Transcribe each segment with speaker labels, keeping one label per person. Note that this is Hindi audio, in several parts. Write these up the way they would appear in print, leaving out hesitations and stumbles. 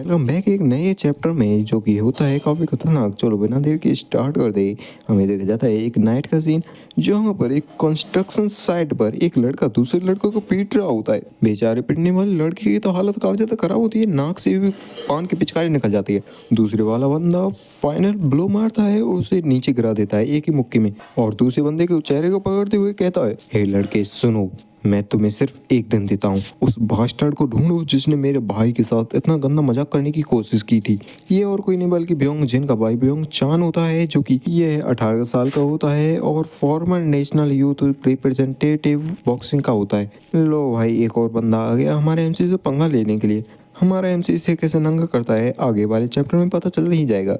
Speaker 1: वेलकम बैक एक नए चैप्टर में जो कि होता है काफ़ी खतरनाक। चलो बिना देर के स्टार्ट कर दे। हमें देखा जाता है एक नाइट का सीन जहाँ पर एक कंस्ट्रक्शन साइट पर एक लड़का दूसरे लड़के को पीट रहा होता है। बेचारे पीटने वाले लड़के की तो हालत काफ़ी ज़्यादा खराब होती है, नाक से भी पान की पिचकारी निकल जाती है। दूसरे वाला बंदा फाइनल ब्लो मारता है और उसे नीचे गिरा देता है एक ही मुक्की में, और दूसरे बंदे के चेहरे को पकड़ते हुए कहता है, हे लड़के सुनो, मैं तुम्हें सिर्फ एक दिन देता हूँ, उस बास्टर्ड को ढूंढो जिसने मेरे भाई के साथ इतना गंदा मजाक करने की कोशिश की थी। ये और कोई नहीं बल्कि ब्योंग जिन का भाई ब्योंग चान होता है, जो कि ये 18 साल का होता है और farmer national youth representative boxing का होता है। लो भाई, एक और बंदा आ गया हमारे एमसी से पंगा लेने के लिए। हमारा एमसी से कैसे नंगा करता है आगे वाले चैप्टर में पता चल ही जाएगा।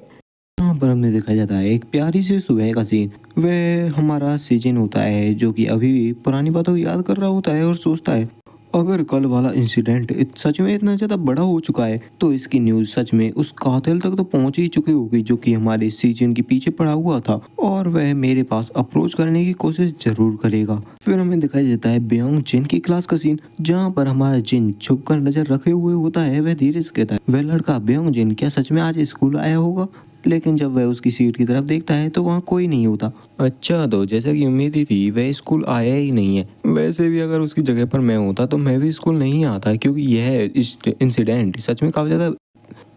Speaker 1: यहाँ पर हमें देखा जाता है एक प्यारी सी सुबह का सीन। वह हमारा सीजन होता है जो कि अभी भी पुरानी बातों को याद कर रहा होता है और सोचता है, अगर कल वाला इंसिडेंट सच में इतना ज़्यादा बड़ा हो चुका है तो इसकी न्यूज़ सच में उस कातिल तक तो पहुंच ही चुकी होगी जो कि हमारे सीजन के पीछे पड़ा हुआ था, और वह मेरे पास अप्रोच करने की कोशिश जरूर करेगा। फिर हमें दिखाई देता है ब्योंग जिन की क्लास का सीन, जहाँ पर हमारा जिन छुप कर नजर रखे हुए होता है। वह धीरे से कहता है, वह लड़का ब्योंग जिन क्या सच में आज स्कूल आया होगा? लेकिन जब वह उसकी सीट की तरफ देखता है तो वहाँ कोई नहीं होता। अच्छा, तो जैसा कि उम्मीद ही थी, वह स्कूल आया ही नहीं है। वैसे भी अगर उसकी जगह पर मैं होता तो मैं भी स्कूल नहीं आता, क्योंकि यह इंसिडेंट सच में काफ़ी ज़्यादा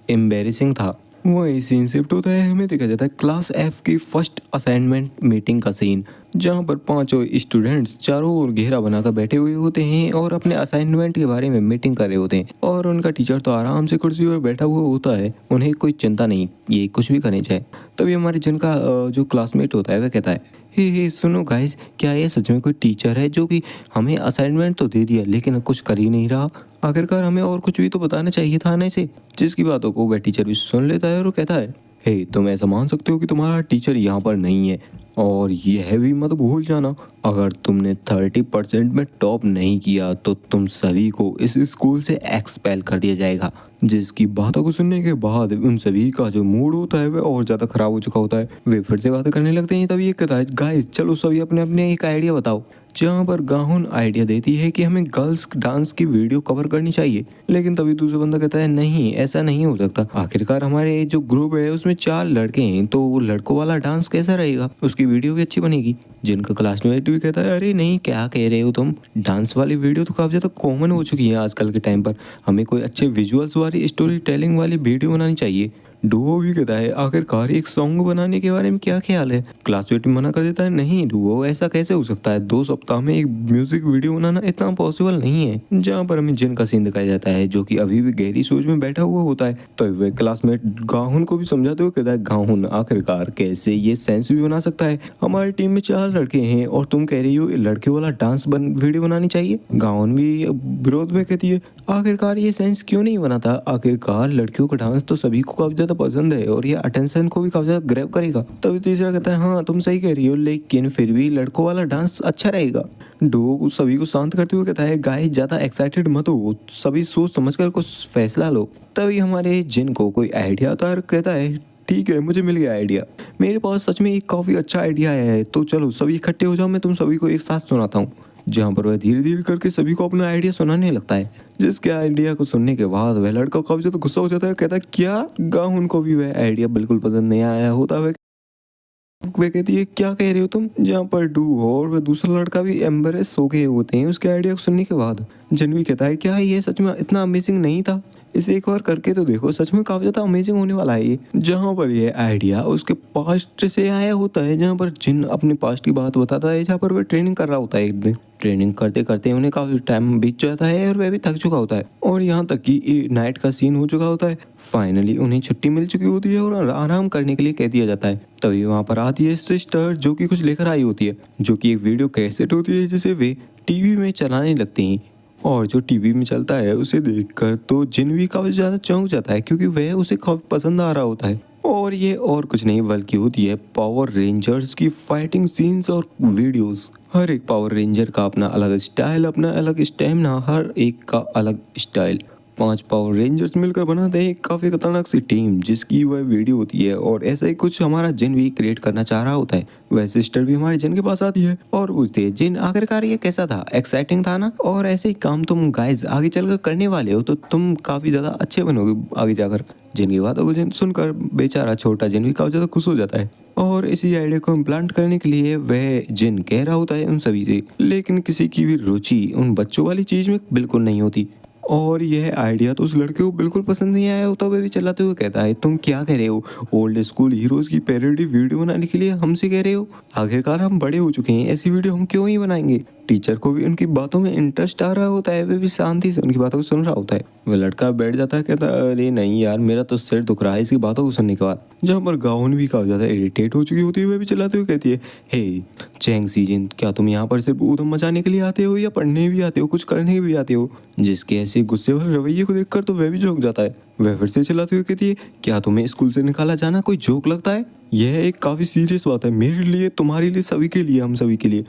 Speaker 1: एम्बेरसिंग था। वही सीन शिफ्ट होता है, हमें देखा जाता है क्लास एफ की फर्स्ट असाइनमेंट मीटिंग का सीन, जहाँ पर पांचों स्टूडेंट्स चारों ओर घेरा बनाकर बैठे हुए होते हैं और अपने असाइनमेंट के बारे में मीटिंग कर रहे होते हैं। और उनका टीचर तो आराम से कुर्सी पर बैठा हुआ होता है, उन्हें कोई चिंता नहीं, ये कुछ भी करने चाहे। तभी हमारे जिनका जो क्लासमेट होता है वह कहता है, हे सुनो गाइस, क्या ये सच में कोई टीचर है जो कि हमें असाइनमेंट तो दे दिया लेकिन कुछ कर ही नहीं रहा? आखिरकार हमें और कुछ भी तो बताना चाहिए था ना इसे। जिसकी बातों को वह टीचर भी सुन लेता है और कहता है, हे तुम ऐसा मान सकते हो कि तुम्हारा टीचर यहाँ पर नहीं है, और यह भी मत भूल जाना, अगर तुमने 30% में टॉप नहीं किया तो तुम सभी को इस स्कूल से एक्सपेल कर दिया जाएगा। जिसकी बातों को सुनने के बाद उन सभी का जो मूड होता है वह और ज़्यादा खराब हो चुका होता है। वे फिर से बातें करने लगते हैं। तभी ये कहता है, गाइस चलो सभी अपने अपने एक आइडिया बताओ। जहाँ पर गाहुन आइडिया देती है कि हमें गर्ल्स डांस की वीडियो कवर करनी चाहिए, लेकिन तभी दूसरा बंदा कहता है, नहीं ऐसा नहीं हो सकता, आखिरकार हमारे जो ग्रुप है उसमें 4 लड़के हैं, तो लड़कों वाला डांस कैसा रहेगा, उसकी वीडियो भी अच्छी बनेगी। जिनका क्लासमेट भी कहता है, अरे नहीं क्या कह रहे हो तुम, डांस वाली वीडियो तो काफ़ी ज़्यादा कॉमन हो चुकी है आजकल के टाइम पर, हमें कोई अच्छे विजुअल्स वाली स्टोरी टेलिंग वाली वीडियो बनानी चाहिए। डुओ भी कहता है, आखिरकार एक सॉन्ग बनाने के बारे में क्या ख्याल है? क्लासमेट मना कर देता है, नहीं डुओ ऐसा कैसे हो सकता है, 2 सप्ताह में एक म्यूजिक वीडियो बनाना इतना पॉसिबल नहीं है। जहाँ पर हमें जिन का सीन दिखाया जाता है जो कि अभी भी गहरी सोच में बैठा हुआ होता है। तो वह क्लासमेट गाहुन को भी समझाते हुए कहता है, गाहुन आखिरकार कैसे ये सेंस भी बना सकता है, हमारी टीम में 4 लड़के हैं और तुम कह रही हो लड़के वाला डांस वीडियो बनानी चाहिए। गाहुन भी विरोध में कहती है, आखिरकार ये सेंस क्यों नहीं बनाता, आखिरकार लड़कियों का डांस तो सभी को काफी ज्यादा पसंद है और ये अटेंशन को भी काफी ज्यादा ग्रैब करेगा। तभी तीसरा कहता है, हाँ तुम सही कह रही हो, लेकिन फिर भी लड़कों वाला डांस अच्छा रहेगा। डो सभी को शांत करते हुए कहता है, गाइस ज्यादा एक्साइटेड मत हो, सभी सोच समझकर कुछ फैसला लो। तभी हमारे जिन को कोई आइडिया आता है, कहता है, ठीक है मुझे मिल गया आइडिया, मेरे पास सच में एक काफी अच्छा आइडिया है, तो चलो सभी इकट्ठे हो जाओ, मैं तुम सभी को एक साथ सुनाता हूँ। जहाँ पर वह धीरे धीरे करके सभी को अपना आइडिया सुनाने लगता है। जिसके आइडिया को सुनने के बाद वह लड़का काफी ज्यादा गुस्सा हो जाता है, कहता है, क्या? गाहुन को भी वह आइडिया बिल्कुल पसंद नहीं आया होता। वह कहती है, क्या कह रहे हो तुम? जहाँ पर डू और वह दूसरा लड़का भी एम्बेरेस हो गए होते हैं उसके आइडिया को सुनने के बाद। जनवी कहता है, क्या ये सच में इतना अमेजिंग नहीं था, इसे एक बार करके तो देखो, सच में काफी ज्यादा अमेजिंग होने वाला है ये। जहाँ पर ये आइडिया उसके पास्ट से आया होता है, जहाँ पर जिन अपने पास्ट की बात बताता है, जहाँ पर वह ट्रेनिंग कर रहा होता है। एक दिन ट्रेनिंग करते करते उन्हें काफी टाइम बीत जाता है और वह भी थक चुका होता है, और यहाँ तक कि नाइट का सीन हो चुका होता है। फाइनली उन्हें छुट्टी मिल चुकी होती है और आराम करने के लिए कह दिया जाता है। तभी वहाँ पर आती है सिस्टर, जो कि कुछ लेकर आई होती है, जो कि एक वीडियो कैसेट होती है जिसे वे टीवी में चलाने लगते हैं। और जो टीवी में चलता है उसे देखकर तो जिन भी काफी ज्यादा चौंक जाता है, क्योंकि वह उसे काफी पसंद आ रहा होता है। और ये और कुछ नहीं बल्कि होती है पावर रेंजर्स की फाइटिंग सीन्स और वीडियोस। हर एक पावर रेंजर का अपना अलग स्टाइल, अपना अलग स्टेमिना, हर एक का अलग स्टाइल। 5 पावर रेंजर्स मिलकर बनाते हैं एक काफ़ी खतरनाक सी टीम जिसकी वह वीडियो होती है और ऐसा ही कुछ हमारा जिन भी क्रिएट करना चाह रहा होता है। वह सिस्टर भी हमारे जिन के पास आती है और पूछती है, जिन आखिरकार ये कैसा था, एक्साइटिंग था ना? और ऐसे ही काम तुम गाइस आगे चलकर करने वाले हो तो तुम काफ़ी ज़्यादा अच्छे बनोगे आगे जाकर। जिन की बातों को जिन सुनकर बेचारा छोटा जिन भी काफ़ी ज़्यादा खुश हो जाता है और इसी आइडिया को इम्प्लांट करने के लिए वह जिन कह रहा होता है उन सभी से, लेकिन किसी की भी रुचि उन बच्चों वाली चीज़ में बिल्कुल नहीं होती। और यह आइडिया तो उस लड़के को बिल्कुल पसंद नहीं आया होता। वह भी चिल्लाते हुए कहता है, तुम क्या कह रहे हो? ओल्ड स्कूल हीरोज की पैरोडी वीडियो बनाने के लिए हमसे कह रहे हो? आखिरकार हम बड़े हो चुके हैं, ऐसी वीडियो हम क्यों ही बनाएंगे? टीचर को भी उनकी बातों में इंटरेस्ट आ रहा होता है, वह भी शांति से उनकी बातों को सुन रहा होता है। वह लड़का बैठ जाता है, कहता है, अरे नहीं यार, मेरा तो सिर दुख रहा है इसकी बातों को सुनने के बाद। जहाँ पर गाउन भी काफी ज्यादा इरिटेट हो चुकी होती है, वह भी चिल्लाते हुए कहती है, हे चैंग सीजिन, क्या तुम यहाँ पर सिर्फ ऊधम मचाने के लिए आते हो या पढ़ने भी आते हो, कुछ करने भी आते हो? जिसके ऐसे गुस्से वाले रवैये को देखकर तो वह भी झोंक जाता है। वह फिर से चिल्लाते हुए कहती है, क्या तुम्हें स्कूल से निकाला जाना कोई जोक लगता है? यह एक काफी सीरियस बात है, मेरे लिए, तुम्हारे लिए, सभी के लिए, हम सभी के लिए।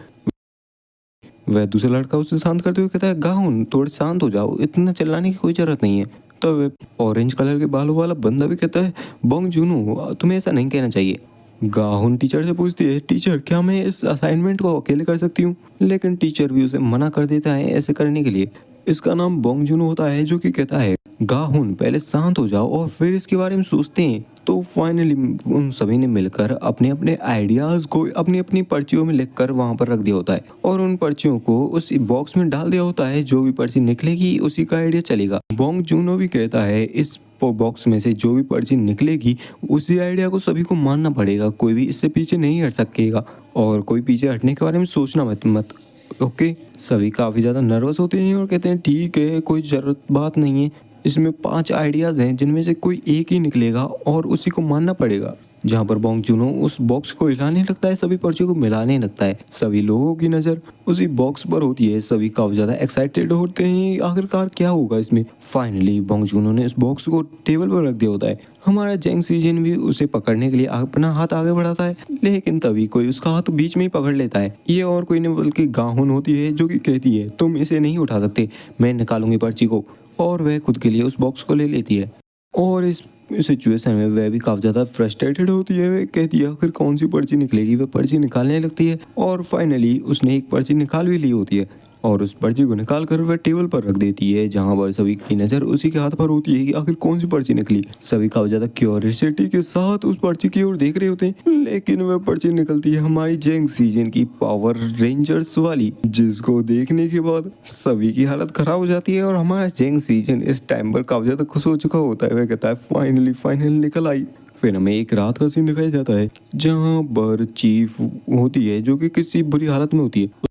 Speaker 1: वह दूसरा लड़का उसे शांत करते हुए कहता है, गाउन थोड़े शांत हो जाओ, इतना चिल्लाने की कोई जरूरत नहीं है। तो वह ऑरेंज कलर के बालों वाला बंदा भी कहता है, बोंग जूनू, तुम्हें ऐसा नहीं कहना चाहिए। गाहुन टीचर से पूछती है, टीचर क्या मैं इस असाइनमेंट को अकेले कर सकती हूँ? लेकिन टीचर भी उसे मना कर देता है ऐसे करने के लिए। इसका नाम बोंग जून होता है, जो कि कहता है, गाहुन पहले शांत हो जाओ और फिर इसके बारे में सोचते हैं। तो फाइनली उन सभी ने मिलकर अपने अपने आइडियाज को अपनी अपनी पर्चियों में लिखकर वहां पर रख दिया होता है और उन पर्चियों को उस बॉक्स में डाल दिया होता है। जो भी पर्ची निकलेगी उसी का आइडिया चलेगा। बोंग जूनो भी कहता है, इस बॉक्स में से जो भी पर्ची निकलेगी उसी आइडिया को सभी को मानना पड़ेगा, कोई भी इससे पीछे नहीं हट सकेगा और कोई पीछे हटने के बारे में सोचना मत। ओके, सभी काफ़ी ज़्यादा नर्वस होते हैं और कहते हैं, ठीक है, कोई ज़रूरत बात नहीं है, इसमें 5 आइडियाज़ हैं जिनमें से कोई एक ही निकलेगा और उसी को मानना पड़ेगा। जहाँ पर बोंग जूनो उस बॉक्स को हिलाने लगता है, सभी पर्चियों को मिलाने लगता है। सभी लोगों की नज़र उसी बॉक्स पर होती है, सभी काफ़ी ज़्यादा एक्साइटेड होते हैं, आखिरकार क्या होगा इसमें। फाइनली बोंग जूनो ने उस बॉक्स को टेबल पर रख दिया होता है। हमारा जेंग सीजन भी उसे पकड़ने के लिए अपना हाथ आगे बढ़ाता है, लेकिन तभी कोई उसका हाथ बीच में ही पकड़ लेता है। ये और कोई नहीं बल्कि गाहुन होती है, जो कि कहती है, तुम इसे नहीं उठा सकते, मैं निकालूंगी पर्ची को। और वह खुद के लिए उस बॉक्स को ले लेती है और इस सिचुएशन में वह भी काफ़ी ज़्यादा फ्रस्ट्रेटेड होती है। वह कहती है, आखिर कौन सी पर्ची निकलेगी? वह पर्ची निकालने लगती है और फाइनली उसने एक पर्ची निकाल भी ली होती है और उस पर्ची को निकाल कर वह टेबल पर रख देती है, जहां पर सभी की नज़र उसी के हाथ पर होती है कि आखिर कौन सी पर्ची निकली। सभी काफ़ी ज़्यादा क्यूरियोसिटी के साथ उस पर्ची की ओर देख रहे होते हैं, लेकिन वह पर्ची निकलती है हमारी जेंग सीजन की पावर रेंजर्स वाली, जिसको देखने के बाद सभी की हालत खराब हो जाती है और हमारा जेंग सीजन इस टाइम पर काफ़ी ज़्यादा खुश हो चुका होता है। वह कहता है, फाइनली निकल आई। फिर हमें एक रात का सीन दिखाया जाता है जहाँ पर चीफ होती है, जो कि किसी बुरी हालत में होती है।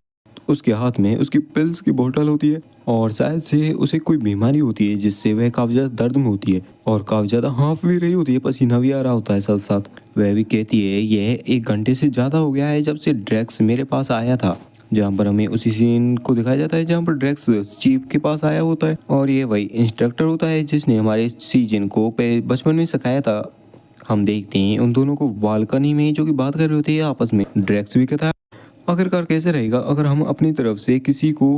Speaker 1: उसके हाथ में उसकी पिल्स की बोतल होती है और शायद से उसे कोई बीमारी होती है जिससे वह काफ़ी ज़्यादा दर्द में होती है और काफ़ी ज़्यादा हाँफ भी रही होती है, पसीना भी आ रहा होता है साथ साथ। वह भी कहती है, यह 1 घंटे से ज़्यादा हो गया है जब से ड्रैक्स मेरे पास आया था। जहाँ पर हमें उसी सीन को दिखाया जाता है जहाँ पर ड्रैक्स चीफ के पास आया होता है और ये वही इंस्ट्रक्टर होता है जिसने हमारे सीजन को बचपन में सिखाया था। हम देखते हैं उन दोनों को बालकनी में जो कि बात कर रहे होते हैं आपस में। ड्रैक्स भी कहता है, आखिरकार कैसे रहेगा अगर हम अपनी तरफ से किसी को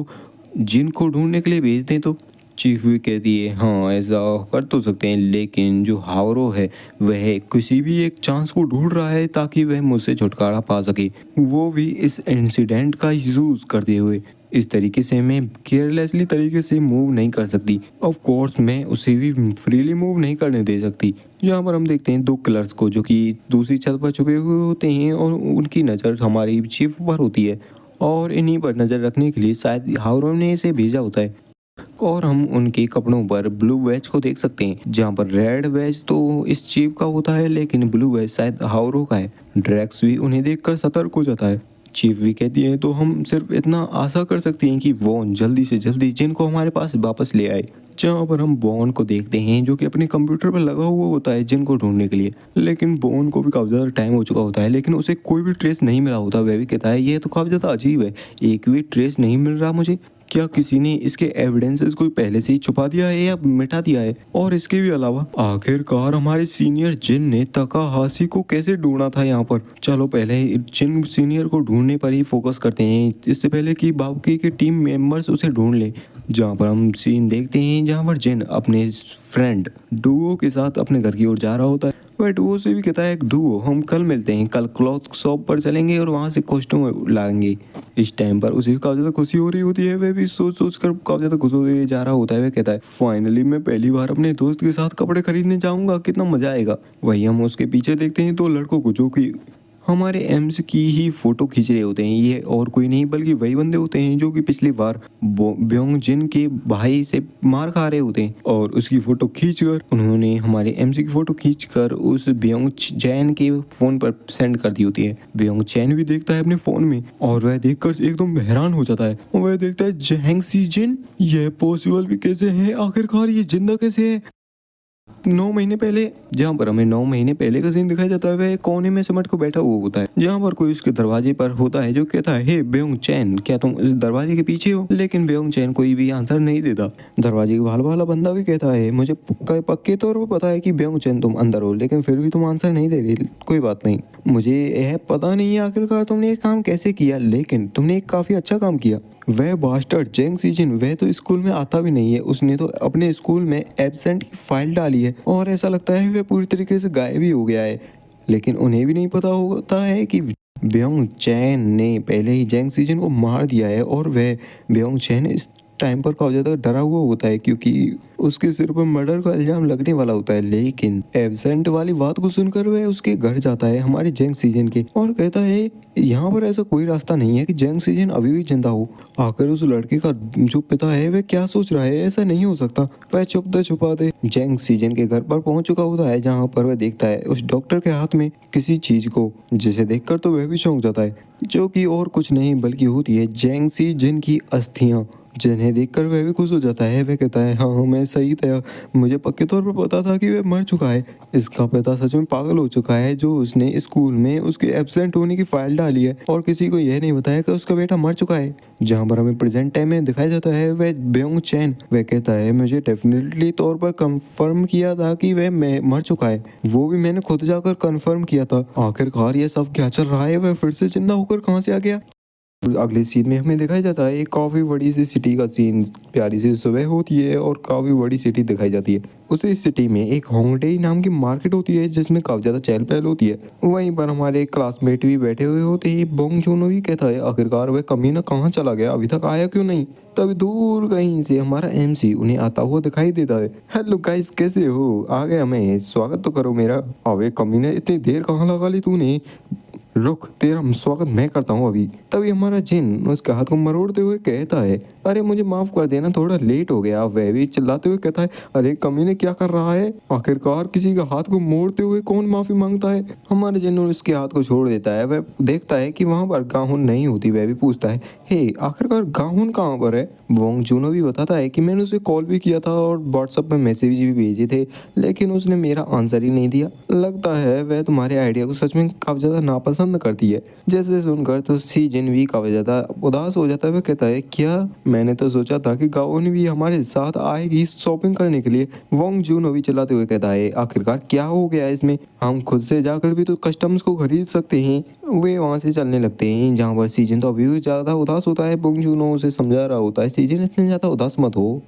Speaker 1: जिन को ढूंढने के लिए भेज दें तो? चीफ भी कहती है, हाँ ऐसा कर तो सकते हैं, लेकिन जो हावरो है वह किसी भी एक चांस को ढूंढ रहा है ताकि वह मुझसे छुटकारा पा सके, वो भी इस इंसिडेंट का यूज़ करते हुए। इस तरीके से मैं केयरलेसली तरीके से मूव नहीं कर सकती। ऑफ कोर्स मैं उसे भी फ्रीली मूव नहीं करने दे सकती। यहाँ पर हम देखते हैं 2 किलर्स को जो कि दूसरी छत पर छुपे हुए होते हैं और उनकी नज़र हमारी चीफ पर होती है और इन्हीं पर नज़र रखने के लिए शायद हावरो ने इसे भेजा होता है। और हम उनके कपड़ों पर ब्लू वेज को देख सकते हैं, जहाँ पर रेड वेज तो इस चीफ का होता है लेकिन ब्लू वेज शायद हावरो का है। ड्रैक्स भी उन्हें देखकर सतर्क हो जाता है। चीफ भी कहती है, तो हम सिर्फ इतना आशा कर सकते हैं कि वॉन जल्दी से जल्दी जिन को हमारे पास वापस ले आए। जहाँ पर हम बॉन को देखते हैं जो कि अपने कंप्यूटर पर लगा हुआ होता है जिन को ढूंढने के लिए, लेकिन बॉन को भी काफ़ी ज़्यादा टाइम हो चुका होता है लेकिन उसे कोई भी ट्रेस नहीं मिला होता। वह भी कहता है, ये तो काफ़ी ज़्यादा अजीब है, एक भी ट्रेस नहीं मिल रहा मुझे, क्या किसी ने इसके एविडेंसेस को पहले से ही छुपा दिया है या मिटा दिया है? और इसके भी अलावा आखिरकार हमारे सीनियर जिन ने तकाहाशी को कैसे ढूंढा था यहाँ पर? चलो पहले जिन सीनियर को ढूंढने पर ही फोकस करते हैं, इससे पहले कि बाकी के टीम मेंबर्स उसे ढूंढ ले। जहाँ पर हम सीन देखते हैं जहाँ पर जिन अपने फ्रेंड डुओ के साथ अपने घर की ओर जा रहा होता है। वह डुओ से भी कहता है डुओ हम कल मिलते हैं, कल क्लॉथ शॉप पर चलेंगे और वहाँ से कॉस्ट्यूम लाएंगे। इस टाइम पर उसे भी काफ़ी ज़्यादा खुशी हो रही होती है, वह भी सोच सोच कर काफ़ी ज़्यादा खुश होते जा रहा होता है। वह कहता है फाइनली मैं पहली बार अपने दोस्त के साथ कपड़े खरीदने जाऊँगा, कितना मज़ा आएगा। वही हम उसके पीछे देखते हैं 2 लड़कों को जो कि हमारे एम्स की ही फोटो खींच रहे होते हैं। ये और कोई नहीं बल्कि वही बंदे होते हैं जो कि पिछली बार ब्योंग जिन के भाई से मार खा रहे होते हैं और उसकी फोटो खींचकर उन्होंने हमारे एम्स की फोटो खींचकर उस ब्योंग चैन के फोन पर सेंड कर दी होती है। ब्योंग चैन भी देखता है अपने फोन में और वह देखकर एकदम हैरान हो जाता है। वह देखता है जैंग सी जिन, यह पॉसिबल भी कैसे है, आखिरकार ये जिंदा कैसे है। 9 महीने पहले, जहाँ पर हमें 9 महीने पहले का सीन दिखाया जाता है, वह कोने में सिमट को बैठा हुआ होता है जहाँ पर कोई उसके दरवाजे पर होता है जो कहता है हे ब्योंग चैन, क्या तुम इस दरवाजे के पीछे हो। लेकिन ब्योंग चैन कोई भी आंसर नहीं देता। दरवाजे के बाहर वाला बंदा भी कहता है मुझे पक्के तौर पर पता है कि ब्योंग चैन तुम अंदर हो, लेकिन फिर भी तुम आंसर नहीं दे रही। कोई बात नहीं, मुझे यह पता नहीं है आखिरकार तुमने ये काम कैसे किया, लेकिन तुमने एक काफी अच्छा काम किया। वह बास्टर्ड जैंग सीजन, वह तो स्कूल में आता भी नहीं है, उसने तो अपने स्कूल में एब्सेंट की फाइल डाली है और ऐसा लगता है वह पूरी तरीके से गायब ही हो गया है। लेकिन उन्हें भी नहीं पता होता है कि ब्योंग चैन ने पहले ही जैंग सीजन को मार दिया है और वह ब्योंग चैन इस टाइम पर काफी ज्यादा डरा हुआ होता है क्योंकि उसके सिर पर मर्डर का इल्जाम लगने वाला होता है। लेकिन एब्सेंट वाली बात को सुनकर वह उसके घर जाता है हमारे जैंग सीजन के और कहता है यहाँ पर ऐसा कोई रास्ता नहीं है कि जैंग सीजन अभी भी जिंदा हो। आखिर उस लड़के का जो पिता है वह क्या सोच रहा है, ऐसा नहीं हो सकता। वह छुपते छुपाते जैंग सीजन के घर पर पहुंच चुका होता है जहाँ पर वह देखता है उस डॉक्टर के हाथ में किसी चीज को, जिसे देखकर तो वह भी चौंक जाता है, जो कि और कुछ नहीं बल्कि होती है जैंग सीजन की अस्थियां, जिन्हें देखकर वह भी खुश हो जाता है। वह कहता है हाँ मैं सही था, मुझे पक्के तौर पर पता था कि वह मर चुका है। इसका पिता सच में पागल हो चुका है जो उसने स्कूल में उसके एब्सेंट होने की फाइल डाली है और किसी को यह नहीं बताया कि उसका बेटा मर चुका है। जहाँ पर हमें प्रेजेंट टाइम में दिखाया जाता है वह ब्योंग चैन, वह कहता है मुझे डेफिनेटली तौर पर कंफर्म किया था कि वह मर चुका है, वो भी मैंने खुद जाकर कंफर्म किया था। आखिरकार ये सब क्या चल रहा है, वह फिर से जिंदा होकर कहाँ से आ गया। अगले सीन में हमें दिखाया जाता है एक काफी बड़ी सी सिटी का सीन। प्यारी सी सुबह होती है और काफी बड़ी सिटी दिखाई जाती है। उसी सिटी में एक होंगडे नाम की मार्केट होती है जिसमें काफी ज्यादा चहल पहल होती है। वहीं पर हमारे क्लासमेट भी बैठे हुए होते हैं। बोंग जूनो भी कहता है आखिरकार वह कमीना कहाँ चला गया, अभी तक आया क्यों नहीं। तभी दूर कहीं से हमारा एमसी उन्हें आता हुआ दिखाई देता है। हेलो गाइस, कैसे हो, आ गए, हमें स्वागत तो करो मेरा। अबे कमीने इतनी देर कहाँ लगा ली तूने, रुक तेरा स्वागत मैं करता हूँ अभी। तभी हमारा जिन उसके हाथ को मरोड़ते हुए कहता है अरे मुझे माफ कर देना, थोड़ा लेट हो गया। वह भी चिल्लाते हुए कहता है अरे कमीने क्या कर रहा है, आखिरकार किसी का हाथ को मोड़ते हुए कौन माफी मांगता है। हमारे जिन उसके हाथ को छोड़ देता है। वह देखता है कि वहाँ पर गाहुन नहीं होती। वह भी पूछता है हे आखिरकार गाहुन कहाँ पर है। वोंग जूनो भी बताता है कि मैंने उसे कॉल भी किया था और व्हाट्सएप में मैसेज भी भेजे थे, लेकिन उसने मेरा आंसर ही नहीं दिया। लगता है वह तुम्हारे आइडिया को सच में काफी ज्यादा नापसंद करती है। जैसे सुनकर तो सी जिन भी काफी ज्यादा उदास हो जाता है। वह कहता है क्या, मैंने तो सोचा था कि गाओन भी हमारे साथ आएगी शॉपिंग करने के लिए। वोंग जूनो भी चिल्लाते हुए कहता है आखिरकार क्या हो गया इसमें, हम खुद से जाकर भी तो कस्टम्स को खरीद सकते हैं। वे वहाँ से चलने लगते हैं जहाँ पर सीजन तो अभी भी ज्यादा उदास होता है। बोंग जूनो उसे समझा रहा होता है सीजन इतने ज्यादा उदास मत हो।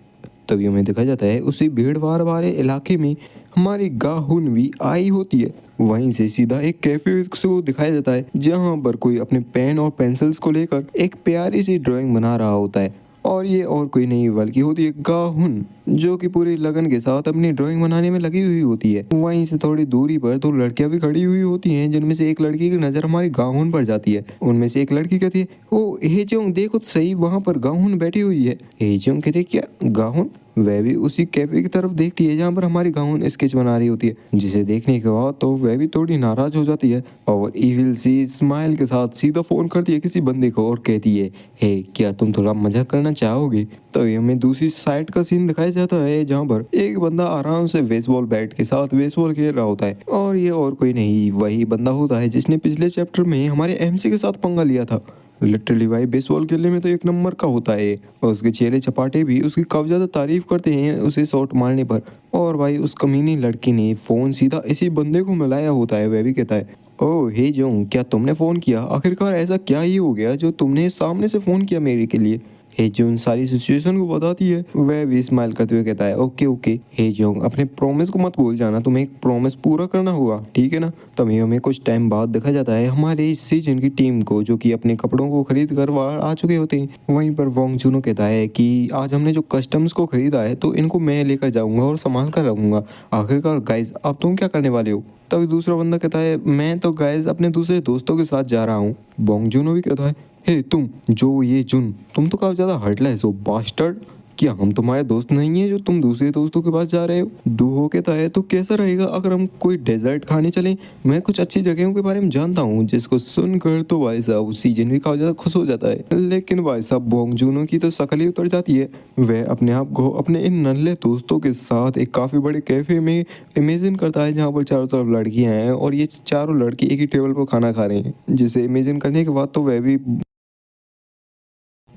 Speaker 1: तभी हमें देखा जाता है उसी भीड़ भाड़ वाले इलाके में हमारी गाहुन भी आई होती है। वहीं से सीधा एक कैफे को दिखाया जाता है जहाँ पर कोई अपने पेन और पेंसिल्स को लेकर एक प्यारी सी ड्राइंग बना रहा होता है और ये और कोई नहीं बल्कि होती है गाहुन, जो कि पूरी लगन के साथ अपनी ड्राइंग बनाने में लगी हुई होती है। वहीं से थोड़ी दूरी पर दो लड़कियां भी खड़ी हुई होती हैं जिनमें से एक लड़की की नजर हमारी गाहुन पर जाती है। उनमें से एक लड़की कहती है ओ हेजोंग देखो तो सही, वहां पर गाहुन बैठी हुई है। हेजोंग कहती है क्या गाहुन। वह भी उसी कैफे की तरफ देखती है जहाँ पर हमारी गाउन स्केच बना रही होती है, जिसे देखने के बाद तो वह भी थोड़ी नाराज हो जाती है और इविल सी स्माइल के साथ सीधा फोन करती है किसी बंदे को और कहती है हे क्या तुम थोड़ा मजाक करना चाहोगे। तो हमें दूसरी साइड का सीन दिखाया जाता है जहाँ पर एक बंदा आराम से बेसबॉल बैट के साथ बेसबॉल खेल रहा होता है और ये और कोई नहीं वही बंदा होता है जिसने पिछले चैप्टर में हमारे एमसी के साथ पंगा लिया था। लिटरली भाई बेसबॉल खेलने में तो एक नंबर का होता है और उसके चेहरे चपाटे भी उसकी काफी ज्यादा तारीफ करते हैं उसे शॉट मारने पर। और भाई उस कमीनी लड़की ने फोन सीधा इसी बंदे को मिलाया होता है। वह भी कहता है ओह हे जोंग क्या तुमने फोन किया, आखिरकार ऐसा क्या ही हो गया जो तुमने सामने से फोन किया मेरे के लिए। हेजोंग सारी सिचुएशन को बताती है। वह भी स्माइल करते हुए कहता है ओके ओके हेजोंग, अपने प्रॉमिस को मत भूल जाना, तुम्हें एक प्रॉमिस पूरा करना होगा, ठीक है ना। तभी हमें कुछ टाइम बाद देखा जाता है हमारे इस सीजन की टीम को, जो कि अपने कपड़ों को खरीद कर बाहर आ चुके होते हैं। वहीं पर वोंग जुनो कहता है कि आज हमने जो कस्टम्स को खरीदा है तो इनको मैं लेकर जाऊंगा और संभाल कर रखूंगा। आखिरकार गाइस अब तुम क्या करने वाले हो। तभी दूसरा बंदा कहता है मैं तो गाइस अपने दूसरे दोस्तों के साथ जा रहा हूँ। बोंग जुनो भी कहता है हे तुम जो ये जुन, तुम तो काफी ज्यादा हर्टलेस हो बास्टर्ड, क्या हम तुम्हारे दोस्त नहीं है जो तुम दूसरे दोस्तों के पास जा रहे हो। डूहो कहता है तो कैसा रहेगा अगर हम कोई डेजर्ट खाने चलें, मैं कुछ अच्छी जगहों के बारे में जानता हूँ। जिसको सुनकर तो भाई साहब सीजन भी काफी ज्यादा खुश हो जाता है। लेकिन भाई साहब बोंग जूनो की तो शक्ल ही उतर जाती है। वह अपने आप को अपने इन नन्हे दोस्तों के साथ एक काफी बड़े कैफे में इमेजिन करता है, जहाँ पर चारों तरफ लड़कियां हैं और ये चारों लड़की एक ही टेबल पर खाना खा रहे हैं। जिसे इमेजिन करने के बाद तो वह भी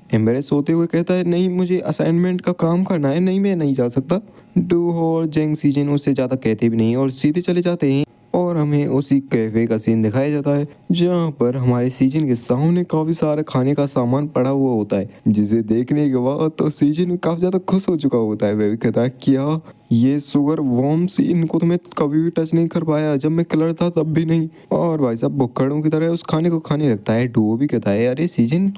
Speaker 1: एम्बेरेस होते हुए कहता है नहीं मुझे असाइनमेंट का काम करना है, नहीं मैं नहीं जा सकता। डू और जेंग सीजन उससे ज़्यादा कहते भी नहीं और सीधे चले जाते हैं। और हमें उसी कैफे का सीन दिखाया जाता है, जहाँ पर हमारे सीजन के सामने काफी सारा खाने का सामान पड़ा हुआ होता है। जिसे देखने के बाद तो सीजन काफी ज्यादा खुश हो चुका होता है। वह भी कहता है क्या ये शुगर वॉर्म्स, इनको तो मैं कभी भी टच नहीं कर पाया, जब मैं कलर था तब भी नहीं। और भाई साहब भुक्कड़ों की तरह उस खाने को खाने लगता है। डुओ भी कहता है अरे सीजन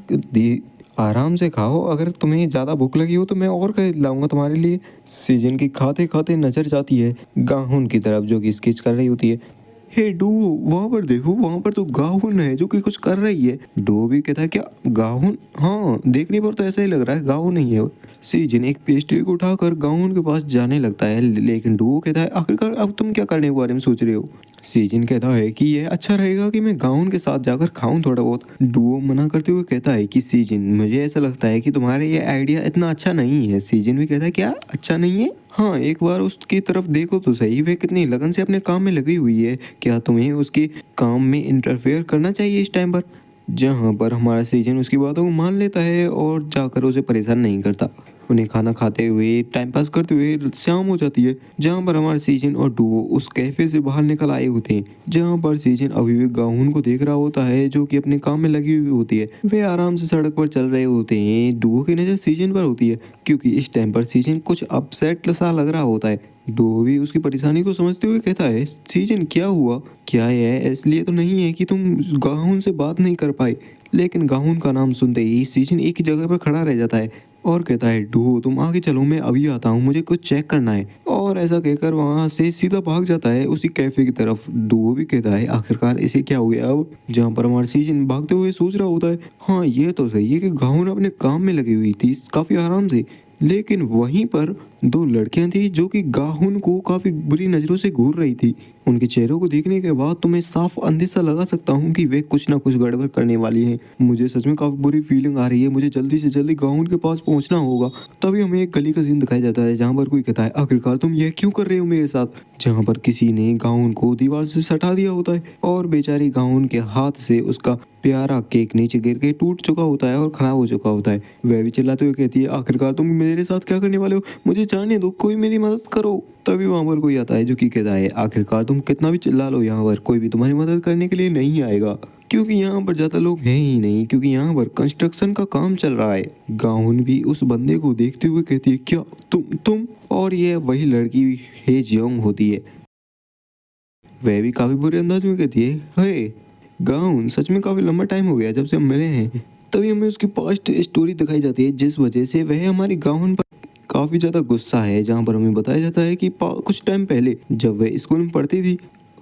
Speaker 1: आराम से खाओ, अगर तुम्हें ज़्यादा भूख लगी हो तो मैं और खरीद लाऊंगा तुम्हारे लिए। सीजन की खाते खाते नजर जाती है गाहुन की तरफ, जो कि स्केच कर रही होती है। हे डू वहाँ पर देखो, वहाँ पर तो गाहुन है जो कि कुछ कर रही है। डो भी कहता है क्या गाहुन, हाँ देखने पर तो ऐसा ही लग रहा है गाहुन नहीं है। सीजन एक पेस्ट्री को उठाकर गाहुन के पास जाने लगता है, लेकिन डू कहता है आखिरकार अब तुम क्या करने के बारे में सोच रहे हो। सीजन कहता है कि यह अच्छा रहेगा कि मैं गाउन के साथ जाकर खाऊं थोड़ा बहुत। डुओ मना करते हुए कहता है कि सीजन मुझे ऐसा लगता है कि तुम्हारा ये आइडिया इतना अच्छा नहीं है। सीजन भी कहता है क्या अच्छा नहीं है, हाँ एक बार उसकी तरफ देखो तो सही, वह कितनी लगन से अपने काम में लगी हुई है, क्या तुम्हें उसके काम में इंटरफेयर करना चाहिए इस टाइम पर। जहाँ पर हमारा सीजन उसकी बातों को मान लेता है और जाकर उसे परेशान नहीं करता। उन्हें खाना खाते हुए टाइम पास करते हुए शाम हो जाती है, जहाँ पर हमारे सीजन और डुओ उस कैफे से बाहर निकल आए होते हैं। जहाँ पर सीजन अभी भी गाहुन को देख रहा होता है, जो कि अपने काम में लगी हुई होती है। वे आराम से सड़क पर चल रहे होते हैं। डुओ की नज़र सीजन पर होती है, क्योंकि इस टाइम पर सीजन कुछ अपसेट सा लग रहा होता है। डुओ भी उसकी परेशानी को समझते हुए कहता है सीजन क्या हुआ, क्या यह इसलिए तो नहीं है कि तुम गाहुन से बात नहीं कर पाए। लेकिन गाहुन का नाम सुनते ही सीजन एक ही जगह पर खड़ा रह जाता है और कहता है डुओ तुम आगे चलो, मैं अभी आता हूँ, मुझे कुछ चेक करना है। और ऐसा कहकर वहाँ से सीधा भाग जाता है उसी कैफे की तरफ। डुओ भी कहता है आखिरकार इसे क्या हो गया अब। जहाँ पर हमारा सीजन भागते हुए सोच रहा होता है हाँ ये तो सही है कि गाहुन अपने काम में लगी हुई थी काफी आराम से, लेकिन वहीं पर दो लड़कियां थी जो कि गाहुन को काफी बुरी नजरों से घूर रही थी। उनके चेहरों को देखने के बाद तो मैं साफ अंदेशा लगा सकता हूँ कि वे कुछ ना कुछ गड़बड़ करने वाली हैं। मुझे सच में काफी बुरी फीलिंग आ रही है, मुझे जल्दी से जल्दी गाहुन के पास पहुंचना होगा। तभी हमें एक गली का सीन दिखाया जाता है, जहाँ पर कोई कहता है आखिरकार तुम यह क्यों कर रहे हो मेरे साथ। जहाँ पर किसी ने गाहुन को दीवार से सटा दिया होता है और बेचारी गाहुन के हाथ से उसका प्यारा केक नीचे गिर के टूट चुका होता है और खराब हो चुका होता है। वह भी चिल्लाते हुए कहती है आखिरकार तुम मेरे साथ क्या करने वाले हो, मुझे जाने दो, कोई मेरी मदद करो। तभी वहाँ पर कोई आता है जो कि कहता है आखिरकार तुम कितना भी चिल्ला लो, यहाँ पर कोई भी तुम्हारी मदद करने के लिए नहीं आएगा, क्योंकि यहाँ पर ज़्यादा लोग हैं ही नहीं, क्योंकि यहाँ पर कंस्ट्रक्शन का काम चल रहा है। गाहुन भी उस बंदे को देखते हुए कहती है क्या तुम, और ये वही लड़की हे जियोंग होती है। वह भी काफी बुरे अंदाज में कहती है हे गाउन, सच में काफी लंबा टाइम हो गया जब से हम मिले हैं। तभी हमें उसकी पास्ट स्टोरी दिखाई जाती है, जिस वजह से वह हमारी गाउन पर काफी ज्यादा गुस्सा है। जहाँ पर हमें बताया जाता है कि कुछ टाइम पहले जब वह स्कूल में पढ़ती थी,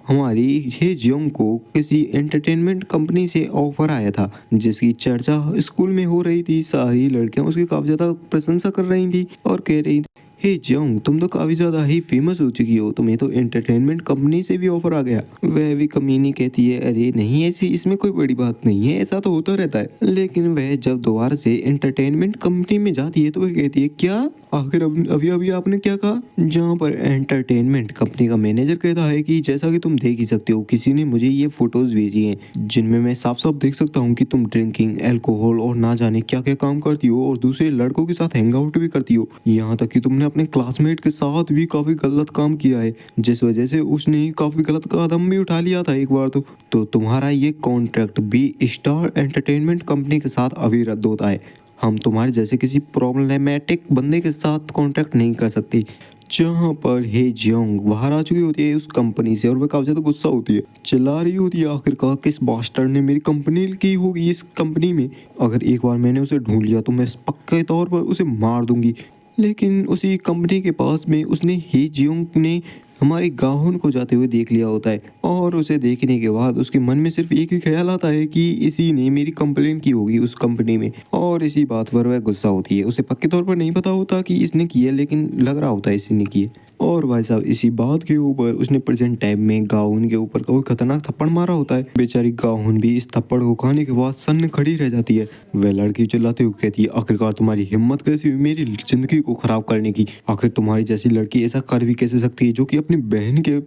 Speaker 1: हमारी हे जियोंग को किसी एंटरटेनमेंट कंपनी से ऑफर आया था, जिसकी चर्चा स्कूल में हो रही थी। सारी लड़कियां उसकी काफी ज्यादा प्रशंसा कर रही थी और कह रही थी हे जियोंग तुम तो काफी ज्यादा ही फेमस हो चुकी हो, तुम्हें तो एंटरटेनमेंट कंपनी से भी ऑफर आ गया। वह भी कमीनी कहती है अरे नहीं ऐसी इसमें कोई बड़ी बात नहीं है, ऐसा तो होता रहता है। लेकिन वह जब दोबारा से एंटरटेनमेंट कंपनी में जाती है तो वह कहती है क्या आखिर अभी अभी आपने क्या कहा। जहाँ पर एंटरटेनमेंट कंपनी का मैनेजर कहता है कि जैसा कि तुम देख ही सकते हो, किसी ने मुझे ये फोटोज भेजी हैं जिनमें मैं साफ साफ देख सकता हूँ कि तुम ड्रिंकिंग, अल्कोहल और ना जाने क्या क्या काम करती हो और दूसरे लड़कों के साथ हैंग आउट भी करती हो। यहाँ तक कि तुमने अपने क्लासमेट के साथ भी काफी गलत काम किया है, जिस वजह से उसने काफी गलत कदम भी उठा लिया था एक बार तो तुम्हारा ये कॉन्ट्रैक्ट भी स्टार एंटरटेनमेंट कंपनी के साथ अभी रद्द होता है। हम तुम्हारे जैसे किसी प्रॉब्लमेटिक बंदे के साथ कॉन्टैक्ट नहीं कर सकते। जहाँ पर हे जियोंग बाहर आ चुकी होती है उस कंपनी से और वह काफी ज्यादा गुस्सा होती है, चिल्ला रही होती है आखिरकार किस बास्टर्ड ने मेरी कंपनी की होगी इस कंपनी में। अगर एक बार मैंने उसे ढूंढ लिया तो मैं पक्के तौर पर उसे मार दूंगी। लेकिन उसी कंपनी के पास में उसने हे जियोंग ने हमारे गाहुन को जाते हुए देख लिया होता है और उसे देखने के बाद उसके मन में सिर्फ एक ही ख्याल आता है कि इसी ने मेरी कंप्लेन की होगी उस कंपनी में और इसी बात पर वह गुस्सा होती है। उसे पक्के तौर पर नहीं पता होता कि इसने किया, लेकिन लग रहा होता है इसी ने किया। और भाई साहब इसी बात के ऊपर उसने प्रेजेंट टाइम में गाहुन के ऊपर कोई खतरनाक थप्पड़ मारा होता है। बेचारी गाहुन भी इस थप्पड़ को खाने के बाद सन्न खड़ी रह जाती है। वह लड़की चिल्लाते हुए कहती है, आखिरकार तुम्हारी हिम्मत कैसी हुई मेरी जिंदगी को खराब करने की? आखिर तुम्हारी जैसी लड़की ऐसा कर भी कैसे सकती है जो कि अपनी बहन के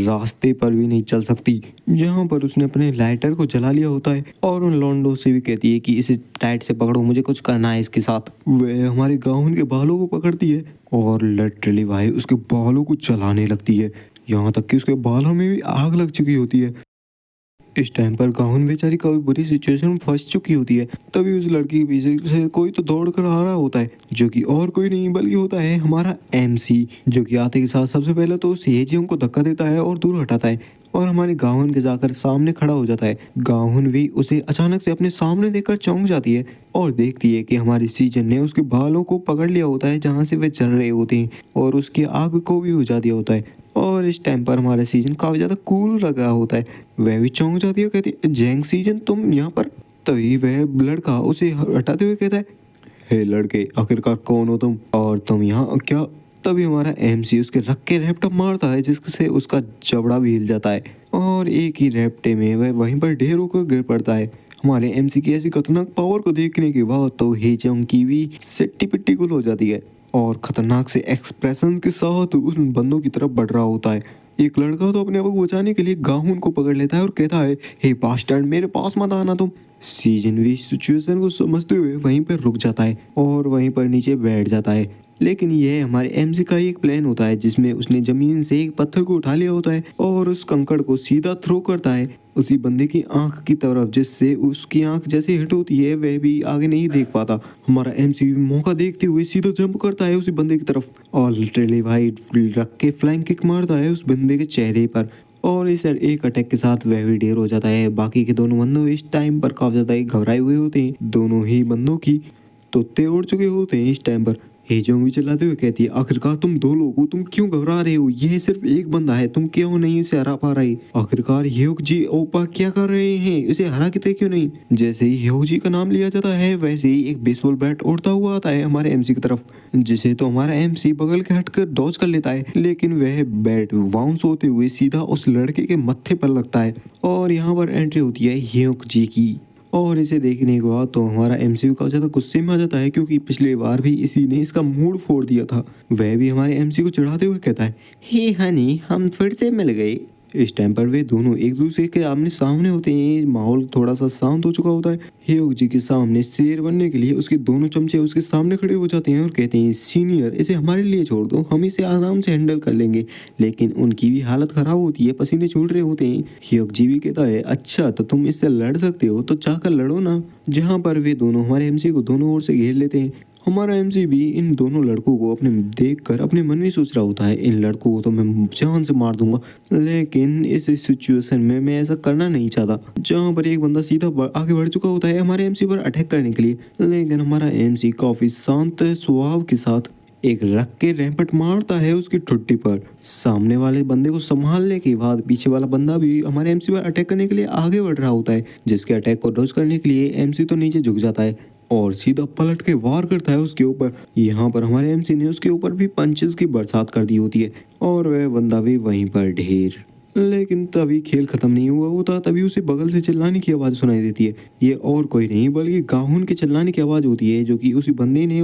Speaker 1: रास्ते पर भी नहीं चल सकती। जहाँ पर उसने अपने लाइटर को जला लिया होता है और उन लौंडों से भी कहती है कि इसे टाइट से पकड़ो, मुझे कुछ करना है इसके साथ। वह हमारे गाउन के बालों को पकड़ती है और लिटरली भाई उसके बालों को जलाने लगती है, यहाँ तक कि उसके बालों में भी आग लग चुकी होती है। इस टाइम पर गाहुन बेचारी काफी बुरी सिचुएशन में फंस चुकी होती है। तभी उस लड़की के पीछे से कोई तो दौड़ कर आ रहा होता है, जो कि और कोई नहीं बल्कि होता है हमारा एमसी, जो कि आते के साथ सबसे पहले तो उस हेजियों को धक्का देता है और दूर हटाता है और हमारे गाहुन के जाकर सामने खड़ा हो जाता है। गाहुन भी उसे अचानक से अपने सामने देखकर चौंक जाती है और देखती है कि हमारी सीजन ने उसके बालों को पकड़ लिया होता है जहाँ से वे चल रहे होते हैं और उसकी आग को भी बुझा दिया होता है। और इस टाइम पर हमारा सीजन काफी ज्यादा कूल लगा होता है। वह भी चौंक जाती है, कहती है जैंग सीजन तुम यहाँ पर? तभी वह लड़का उसे हटाते हुए कहता है, हे लड़के आखिरकार कौन हो तुम और तुम यहाँ क्या? तभी हमारा एमसी उसके रख के रैप्टअप मारता है जिससे उसका जबड़ा भी हिल जाता है और एक ही रैप्टे में वह वहीं पर ढेर होकर गिर पड़ता है। हमारे एमसी की ऐसी खतरनाक पावर को देखने के बाद तो हेजोंग की भी सिट्टी पिट्टी गुल हो जाती है और खतरनाक से एक्सप्रेशन के साथ उन बंदों की तरफ बढ़ रहा होता है। एक लड़का तो अपने आप को बचाने के लिए गाहुन को पकड़ लेता है और कहता है, हे बास्टर्ड मेरे पास मत आना तुम। सीजन भी सिचुएशन को समझते हुए वहीं पर रुक जाता है और वहीं पर नीचे बैठ जाता है। लेकिन यह हमारे एमसी का ही एक प्लान होता है जिसमें उसने जमीन से एक पत्थर को उठा लिया होता है और उस कंकड़ को सीधा थ्रो करता है उसी बंदे की आंख की तरफ, जिससे उसकी आंख जैसे हिट होती है वह भी आगे नहीं देख पाता। हमारा एमसी भी मौका देखते हुए सीधा जंप करता है उसी बंदे की तरफ और लिटरली भाई रख के फ्लाइंग किक मारता है उस बंदे के चेहरे पर और इस एक अटैक के साथ वह भी ढेर हो जाता है। बाकी के दोनों बंदों इस टाइम पर काफी ज्यादा घबराए हुए होते हैं। दोनों ही बंदों की तोते उड़ चुके होते हैं इस टाइम पर। हेजोंग भी चिल्लाते हुए कहती है, आखिरकार तुम दो लोग हो, तुम क्यों घबरा रहे हो? ये सिर्फ एक बंदा है, तुम क्यों नहीं इसे हरा पा रहे? आखिरकार ह्योग जी ओपा क्या कर रहे हैं? इसे हरा के क्यों नहीं? जैसे ही ह्योग जी का नाम लिया जाता है वैसे ही एक बेसबॉल बैट उड़ता हुआ आता है हमारे एमसी की तरफ, जिसे तो हमारा एमसी बगल के हटकर डॉज कर लेता है, लेकिन वह बैट बाउंस होते हुए सीधा उस लड़के के मत्थे पर लगता है और यहाँ पर एंट्री होती है ह्योग जी की। और इसे देखने के बाद तो हमारा एमसी का ज़्यादा गुस्से में आ जाता है क्योंकि पिछले बार भी इसी ने इसका मूड फोड़ दिया था। वह भी हमारे एमसी को चिढ़ाते हुए कहता है, हे हनी हम फिर से मिल गए। इस टाइम पर वे दोनों एक दूसरे के आमने सामने होते हैं। माहौल थोड़ा सा शांत हो चुका होता है। ह्योग जी के सामने शेर बनने के लिए उसके दोनों चमचे उसके सामने खड़े हो जाते हैं और कहते हैं, सीनियर इसे हमारे लिए छोड़ दो, हम इसे आराम से हैंडल कर लेंगे। लेकिन उनकी भी हालत खराब होती है, पसीने छूट रहे होते हैं। ह्योग जी भी कहता है, अच्छा तो तुम इससे लड़ सकते हो तो जाकर लड़ो ना। जहाँ पर वे दोनों हमारे एमसी को दोनों ओर से घेर लेते हैं। हमारा एमसी भी इन दोनों लड़कों को अपने देखकर अपने मन में सोच रहा होता है, इन लड़कों को तो मैं जान से मार दूंगा। लेकिन इस सिचुएशन में मैं ऐसा करना नहीं चाहता। जहाँ पर एक बंदा सीधा आगे बढ़ चुका होता है हमारे एमसी पर अटैक करने के लिए, लेकिन हमारा एमसी काफी शांत स्वभाव के साथ एक रख के रैंपट मारता है उसकी ठुड्डी पर। सामने वाले बंदे को संभालने के बाद पीछे वाला बंदा भी हमारे एमसी पर अटैक करने के लिए आगे बढ़ रहा होता है, जिसके अटैक को डॉज करने के लिए एमसी तो नीचे झुक जाता है और सीधा पलट के वार करता है उसके ऊपर। यहाँ पर हमारे एमसी ने उसके ऊपर भी पंचेस की बरसात कर दी होती है और वह बंदा भी वहीं पर ढेर। लेकिन तभी खेल खत्म नहीं हुआ होता, तभी उसे बगल से चिल्लाने की आवाज़ सुनाई देती है। ये और कोई नहीं बल्कि गाहुन के चिल्लाने की आवाज़ होती है, जो कि उसी बंदे ने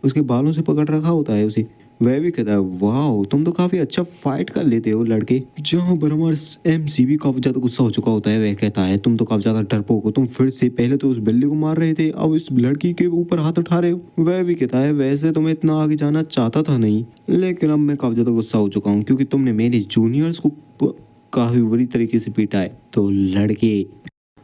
Speaker 1: उसके बालों से पकड़ रखा होता है उसे। वह भी कहता है, वाह तुम तो काफी अच्छा फाइट कर लेते हो लड़के। जहाँ पर हमारा एमसी भी काफी ज्यादा गुस्सा हो चुका होता है। वह कहता है, तुम तो काफी ज्यादा डरपोक हो, तुम फिर से पहले तो उस बिल्ली को मार रहे थे, अब इस लड़की के ऊपर हाथ उठा रहे हो। वह भी कहता है, वैसे तो मैं इतना आगे जाना चाहता था नहीं, लेकिन अब मैं काफी ज्यादा गुस्सा हो चुका हूँ क्योंकि तुमने मेरे जूनियर्स को काफी बुरी तरीके से पीटा है। तो लड़के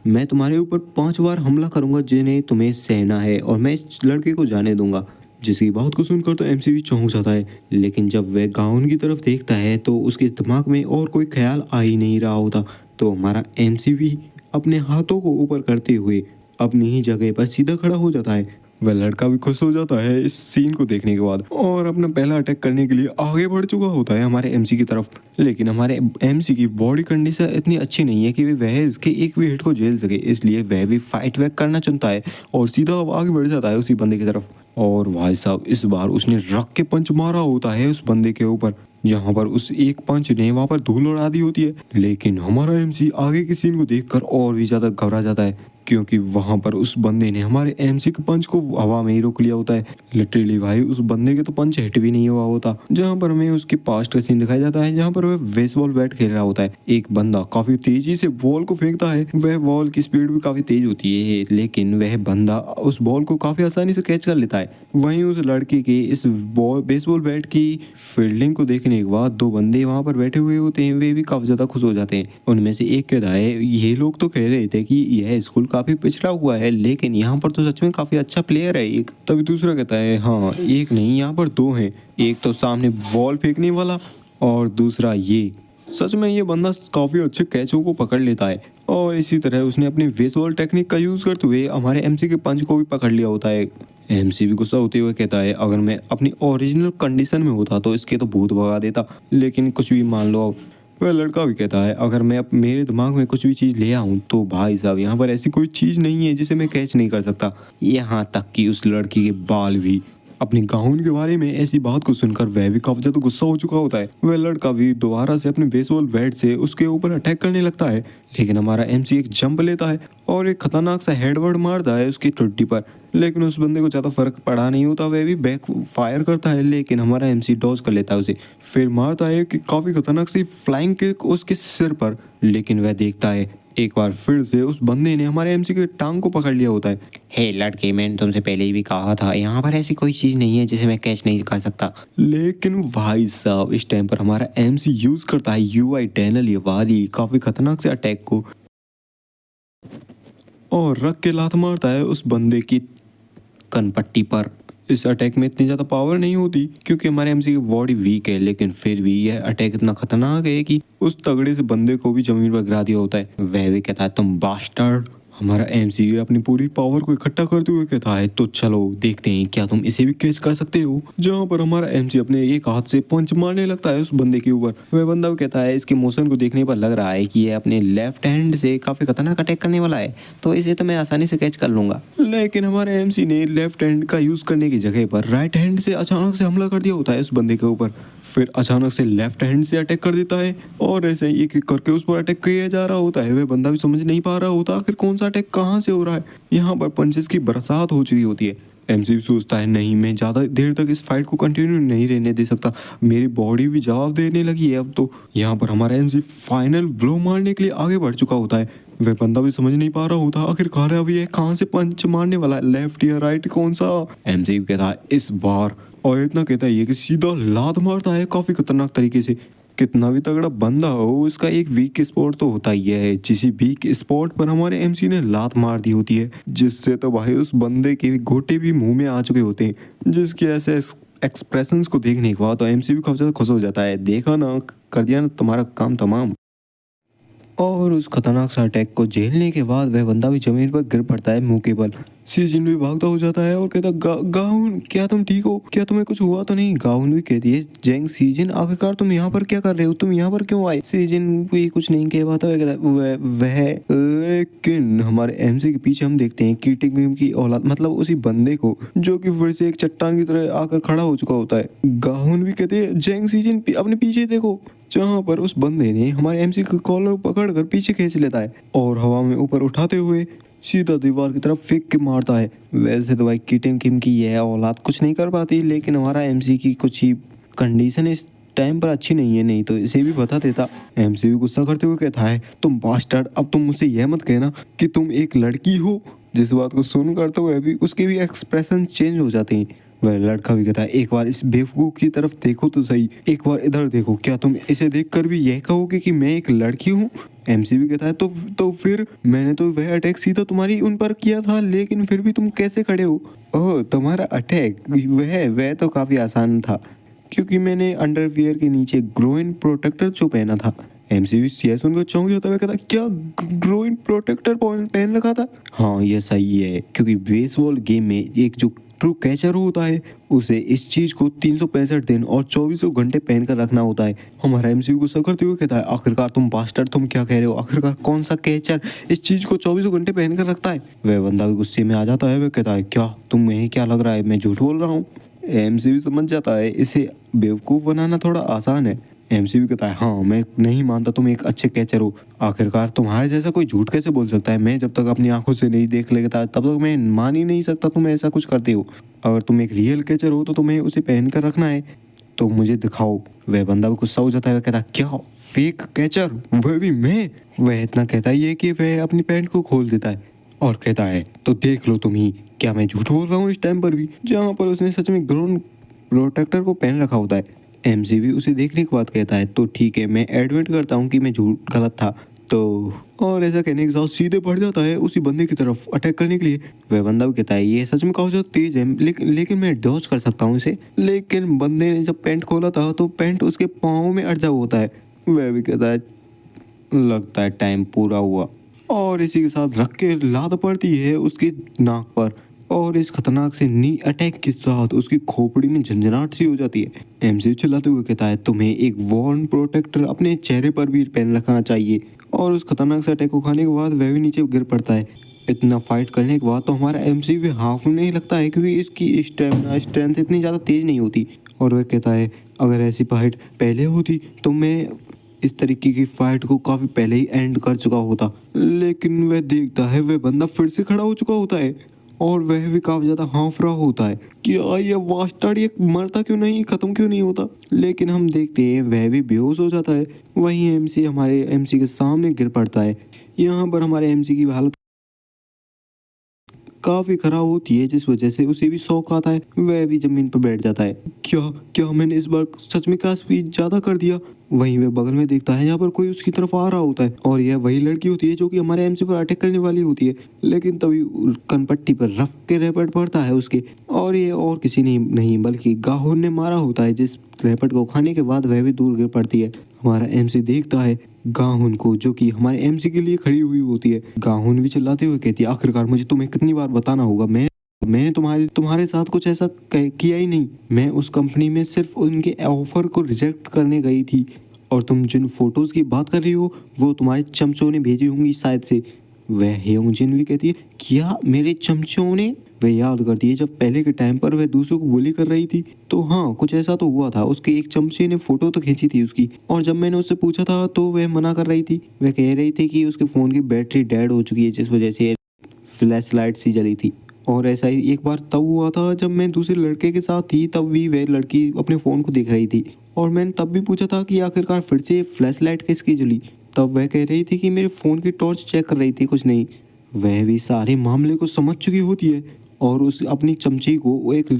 Speaker 1: मैं तुम्हारे ऊपर 5 बार हमला करूंगा जिन्हें तुम्हें सहना है और मैं इस लड़के को जाने दूंगा। जिसकी बात को सुनकर तो एमसीवी चौंक जाता है, लेकिन जब वह गाउन की तरफ देखता है तो उसके दिमाग में और कोई ख्याल आ ही नहीं रहा होता। तो हमारा एमसीवी अपने हाथों को ऊपर करते हुए अपनी ही जगह पर सीधा खड़ा हो जाता है। वह लड़का भी खुश हो जाता है इस सीन को देखने के बाद और अपना पहला अटैक करने के लिए आगे बढ़ चुका होता है हमारे एमसी की तरफ। लेकिन हमारे एमसी की बॉडी कंडीशन इतनी अच्छी नहीं है कि वह इसके एक भी हिट को झेल सके, इसलिए वह भी फाइट बैक करना चुनता है और सीधा आगे बढ़ जाता है उसी बंदे की तरफ। और भाई साहब इस बार उसने रख के पंच मारा होता है उस बंदे के ऊपर, जहां पर उस एक पंच ने वहां पर धूल उड़ा दी होती है। लेकिन हमारा एमसी आगे की सीन को देखकर और भी ज्यादा घबरा जाता है, क्योंकि वहां पर उस बंदे ने हमारे एमसी के पंच को हवा में ही रोक लिया होता है। लिटरली भाई उस बंदे के तो पंच हिट भी नहीं हुआ होता। जहां पर हमें उसके पास्ट का सीन दिखाया जाता है, जहां पर वह बेसबॉल बैट खेल रहा होता है। एक बंदा काफी तेजी से बॉल को फेंकता है, वह बॉल की स्पीड भी काफी तेज होती है, लेकिन वह बंदा उस बॉल को काफी आसानी से कैच कर लेता है। वहीं उस लड़के के इस बेसबॉल बैट की फील्डिंग को देखने के बाद दो बंदे वहां पर बैठे हुए होते हैं, वे भी काफी ज्यादा खुश हो जाते हैं। उनमें से एक कहता है, ये लोग तो कह रहे थे कि यह स्कूल काफी पिछड़ा हुआ है, लेकिन यहाँ पर तो सच में काफी अच्छा प्लेयर है एक। तभी दूसरा कहता है, हाँ एक नहीं यहाँ पर दो हैं, एक तो सामने बॉल फेंकने वाला और दूसरा ये। सच में ये बंदा काफी अच्छे कैचों को पकड़ लेता है और इसी तरह उसने अपनी बेसबॉल टेक्निक का यूज करते हुए हमारे एमसी के पंच को भी पकड़ लिया होता है। एमसी भी गुस्सा होते हुए कहता है, अगर मैं अपनी ओरिजिनल कंडीशन में होता तो इसके तो भूत भगा देता, लेकिन कुछ भी मान लो अब। वह लड़का भी कहता है, अगर मैं अब मेरे दिमाग में कुछ भी चीज़ ले आऊँ तो भाई साहब यहाँ पर ऐसी कोई चीज़ नहीं है जिसे मैं कैच नहीं कर सकता। यहाँ तक कि उस लड़की के बाल भी। अपने गाउन के बारे में ऐसी बात को सुनकर वह भी काफी ज्यादा गुस्सा हो चुका होता है। वह लड़का भी दोबारा से अपने बेसबॉल बैट से उसके ऊपर अटैक करने लगता है, लेकिन हमारा एमसी एक जंप लेता है और एक खतरनाक सा हेडवर्ड मारता है उसकी टुड्डी पर। लेकिन उस बंदे को ज़्यादा फर्क पड़ा नहीं होता, वह भी बैक फायर करता है, लेकिन हमारा एमसी डॉज कर लेता है उसे। फिर मारता है कि काफ़ी खतरनाक सी फ्लाइंग किक उसके सिर पर, लेकिन वह देखता है एक बार फिर से उस बंदे ने हमारे एमसी के टांग को पकड़ लिया होता है।
Speaker 2: हे लड़के, मैंने तुमसे पहले ही भी कहा था, यहाँ पर ऐसी कोई चीज़ नहीं है जिसे मैं कैच नहीं कर सकता।
Speaker 1: लेकिन भाई साहब इस टाइम पर हमारा एमसी यूज करता है यूआई टनल ये वाली काफ़ी खतरनाक से अटैक को और रख के लात मारता है उस बंदे की कनपट्टी पर। इस अटैक में इतनी ज़्यादा पावर नहीं होती क्योंकि हमारे एमसी की बॉडी वीक है, लेकिन फिर भी यह अटैक इतना खतरनाक है कि उस तगड़े से बंदे को भी जमीन पर गिरा दिया होता है। वह भी कहता है, तुम बास्टर्ड। हमारा एमसी अपनी पूरी पावर को इकट्ठा करते हुए कहता है, तो चलो देखते हैं क्या तुम इसे भी कैच कर सकते हो। जहाँ पर हमारा एमसी अपने एक हाथ से पंच मारने लगता है उस बंदे के ऊपर। वह बंदा भी कहता है, इसके मोशन को देखने पर लग रहा है कि यह अपने लेफ्ट हैंड से काफी खतरनाक अटैक करने वाला है, तो इसे तो मैं आसानी से कैच कर लूंगा। लेकिन हमारे एमसी ने लेफ्ट हैंड का यूज करने की जगह पर राइट हैंड से अचानक से हमला कर दिया होता है उस बंदे के ऊपर। फिर अचानक से लेफ्ट हैंड से अटैक कर देता है और ऐसे ही एक एक करके उस पर अटैक किया जा रहा होता है। वह बंदा भी समझ नहीं पा रहा होता आखिर कौन सा अटैक कहाँ से हो रहा है। यहाँ पर पंचेस की बरसात हो चुकी होती है। एमसी भी सोचता है, नहीं मैं ज़्यादा देर तक इस फाइट को कंटिन्यू नहीं रहने दे सकता, मेरी बॉडी भी जवाब देने लगी है अब तो। यहाँ पर हमारा एमसी फाइनल ब्लो मारने के लिए आगे बढ़ चुका होता है। वह बंदा भी समझ नहीं पा रहा होता आखिरकार अभी ये कहाँ से पंच मारने वाला है, लेफ्ट या राइट कौन सा। एमसी भी कहता है इस बार, और इतना कहता है ये कि सीधा लात मारता है काफ़ी खतरनाक तरीके से। कितना भी तगड़ा बंदा हो उसका एक वीक स्पॉट तो होता ही है, जिसी वीक स्पॉट पर हमारे एमसी ने लात मार दी होती है, जिससे तो भाई उस बंदे के गोटे भी मुंह में आ चुके होते हैं। जिसके ऐसे एक्सप्रेशंस को देखने के बाद तो एमसी भी काफी ज्यादा खुश हो जाता है, देखा ना कर दिया ना तुम्हारा काम तमाम। और उस खतरनाक सा अटैक को झेलने के बाद वह बंदा भी जमीन पर गिर पड़ता है मुंह के बल। सीजन भी भागता हो जाता है और कहता, गाउन क्या तुम ठीक हो, क्या तुम्हें कुछ हुआ तो नहीं। गाउन भी कहती है, जेंग सीजन आखिरकार तुम यहाँ पर क्या कर रहे हो, तुम यहाँ पर क्यों आए। सीजन भी कुछ नहीं कह पाता, वह लेकिन हमारे एमसी के पीछे हम देखते हैं कीटिंग वीम की औलाद, मतलब उसी बंदे को जो कि फिर से एक चट्टान की तरह आकर खड़ा हो चुका होता है। गाउन भी कहते हैं, जेंग सीजन अपने पीछे देखो, जहाँ पर उस बंदे ने हमारे एमसी का कॉलर पकड़कर पीछे खींच लेता है और हवा में ऊपर उठाते हुए सीधा दीवार की तरफ फेंक के मारता है। वैसे तो भाई किटिंग किम की यह औलाद कुछ नहीं कर पाती, लेकिन हमारा एमसी की कुछ ही कंडीशन इस टाइम पर अच्छी नहीं है, नहीं तो इसे भी बता देता। एमसी भी गुस्सा करते हुए कहता है, तुम बास्टर्ड, अब तुम मुझसे यह मत कहना कि तुम एक लड़की हो। जिस बात को सुनकर तो वह भी उसके भी एक्सप्रेशन चेंज हो जाते हैं। वह लड़का भी कहता है एक बार इस बेवकूफ की तरफ देखो तो सही, एक बार इधर देखो, क्या तुम इसे देखकर भी यह कहोगे कि मैं एक लड़की हूँ? एमसी भी कहता है तो फिर मैंने तो वह अटैक सीधा तुम्हारी उन पर किया था, लेकिन फिर भी तुम कैसे खड़े हो? ओह, तुम्हारा अटैक वह तो काफी आसान था, क्योंकि मैंने अंडरवियर के नीचे ग्रोइन प्रोटेक्टर जो पहना था। एमसीबी यह सुनकर चौंक जाता है, कहता क्या ग्रोइन प्रोटेक्टर पहन रखा था? हाँ, यह सही है, क्योंकि बेसबॉल गेम में एक जो ट्रू कैचर होता है उसे इस चीज को 365 दिन और 24 घंटे पहन कर रखना होता है। हमारा एमसीबी गुस्सा करते हुए कहता है आखिरकार तुम बास्टर्ड, तुम क्या कह रहे हो? आखिरकार कौन सा कैचर इस चीज को 24 घंटे पहन कर रखता है? वह बंदा भी गुस्से में आ जाता है, वह कहता है क्या तुम्हें क्या लग रहा है मैं झूठ बोल रहा हूँ? एमसीबी समझ जाता है इसे बेवकूफ़ बनाना थोड़ा आसान है। एमसीबी कहता है हाँ, मैं नहीं मानता तुम एक अच्छे कैचर हो, आखिरकार तुम्हारे जैसा कोई झूठ कैसे बोल सकता है? मैं जब तक अपनी आंखों से नहीं देख लेता तब तक मैं मान ही नहीं सकता तुम ऐसा कुछ करते हो। अगर तुम एक रियल कैचर हो तो तुम्हें उसे पहन कर रखना है, तो मुझे दिखाओ। वह बंदा भी गुस्सा हो जाता है, वह कहता है क्या फेक कैचर, वह भी मैं? वह इतना कहता ही है कि वह अपनी पैंट को खोल देता है और कहता है तो देख लो तुम ही, क्या मैं झूठ बोल रहा हूँ इस टाइम पर भी, जहाँ पर उसने सच में ग्रोन प्रोटेक्टर को पहन रखा होता है। एमसीबी उसे देखने के बाद कहता है तो ठीक है, मैं एडमिट करता हूँ कि मैं झूठ गलत था तो, और ऐसा कहने के साथ सीधे बढ़ जाता है उसी बंदे की तरफ अटैक करने के लिए। वह बंदा भी कहता है ये सच में काफी ज्यादा तेज है, लेकिन मैं डॉज कर सकता हूँ इसे। लेकिन बंदे ने जब पैंट खोला था तो पैंट उसके पाँव में अटका होता है। वह भी कहता है लगता है टाइम पूरा हुआ, और इसी के साथ रख के लात पड़ती है उसकी नाक पर, और इस खतरनाक से नी अटैक के साथ उसकी खोपड़ी में झंझनाहट सी हो जाती है। एमसी चिल्लाते हुए कहता है तुम्हें एक वॉर्न प्रोटेक्टर अपने चेहरे पर भी पहन रखना चाहिए। और उस खतरनाक से अटैक को खाने के बाद वह भी नीचे गिर पड़ता है। इतना फाइट करने के बाद तो हमारा एमसी भी हाफ नहीं लगता है, क्योंकि इसकी स्ट्रेंथ इतनी ज़्यादा तेज नहीं होती। और वह कहता है अगर ऐसी फाइट पहले होती तो मैं इस तरीके की फाइट को काफी पहले ही एंड कर चुका होता। लेकिन वह देखता है वह बंदा फिर से खड़ा हो चुका होता है, और वह भी काफी ज्यादा हाँफ रहा होता है कि ये वास्टर्ड ये मरता क्यों नहीं, खत्म क्यों नहीं होता। लेकिन हम देखते हैं वह भी बेहोश हो जाता है। वहीं एमसी हमारे एमसी के सामने गिर पड़ता है। यहाँ पर हमारे एमसी की हालत काफी खराब होती है, जिस वजह से उसे भी शौक आता है। वह भी जमीन पर बैठ जाता है। क्या क्या मैंने इस बार सच में क्या स्पीड ज्यादा कर दिया? वहीं वह बगल में देखता है, यहाँ पर कोई उसकी तरफ आ रहा होता है, और यह वही लड़की होती है जो कि हमारे एमसी पर अटैक करने वाली होती है। लेकिन तभी कनपट्टी पर रफ के रैपट पड़ता है उसके, और ये और किसी ने नहीं बल्कि गाहुन ने मारा होता है, जिस रैपट को खाने के बाद वह भी दूर गिर पड़ती है। हमारा एमसी देखता है गाहुन को, जो कि हमारे एमसी के लिए खड़ी हुई होती है। गाहुन भी चिल्लाते हुए कहती है आखिरकार मुझे तुम्हें कितनी बार बताना होगा, मैंने तुम्हारे साथ कुछ ऐसा किया ही नहीं। मैं उस कंपनी में सिर्फ उनके ऑफर को रिजेक्ट करने गई थी, और तुम जिन फोटोज की बात कर रही हो वो तुम्हारे चमचों ने भेजी होंगी शायद से। वह हेयोंजिन भी कहती है क्या मेरे चमचों ने? वह याद करती है जब पहले के टाइम पर वह दूसरों को गोली कर रही थी, तो हाँ कुछ ऐसा तो हुआ था। उसके एक चमचे ने फोटो तो खींची थी उसकी, और जब मैंने उससे पूछा था तो वह मना कर रही थी। वह कह रही थी कि उसके फ़ोन की बैटरी डेड हो चुकी है, जिस वजह से फ्लैश लाइट सी जली थी। और ऐसा ही एक बार तब हुआ था जब मैं दूसरे लड़के के साथ थी, तब भी वह लड़की अपने फ़ोन को देख रही थी, और मैंने तब भी पूछा था कि आखिरकार फिर से फ्लैश लाइट किसकी जली। तब वह कह रही थी कि मेरे फ़ोन की टॉर्च चेक कर रही थी, कुछ नहीं। वह भी सारे मामले को समझ चुकी होती है, और उस अपनी चमची को वो एक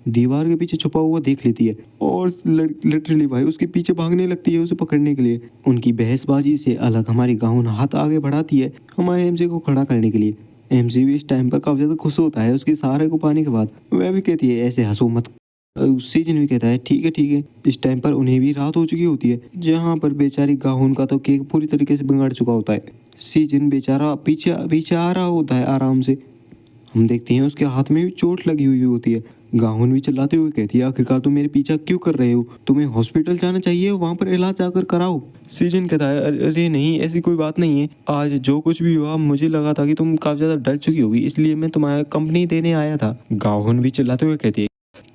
Speaker 1: दीवार के पीछे छुपा हुआ देख लेती है, और लिटरली भाई उसके पीछे भागने लगती है उसे पकड़ने के लिए। उनकी बहसबाजी से अलग हमारी गाउन हाथ आगे बढ़ाती है हमारे एमसी को खड़ा करने के लिए। एमसी भी इस टाइम पर काफ़ी ज़्यादा खुश होता है उसके सहारे को पाने के बाद। वह भी कहती है ऐसे हंसो मत। सीजन भी कहता है ठीक है। इस टाइम पर उन्हें भी रात हो चुकी होती है, जहाँ पर बेचारी गाहुन का तो केक पूरी तरीके से बिगड़ चुका होता है। सीजन बेचारा पीछे पीछे आ रहा होता है आराम से। हम देखते हैं उसके हाथ में भी चोट लगी हुई होती है। गाहुन भी चिल्लाते हुए कहती है आखिरकार तुम मेरे पीछा क्यों कर रहे हो? तुम्हें हॉस्पिटल जाना चाहिए, वहाँ पर इलाज जाकर कराओ। सीजन कहता है अरे नहीं, ऐसी कोई बात नहीं है। आज जो कुछ भी हुआ मुझे लगा था कि तुम काफ़ी ज़्यादा डर चुकी होगी, इसलिए मैं तुम्हारा कंपनी देने आया था। गाहुन भी चिल्लाते हुए कहती है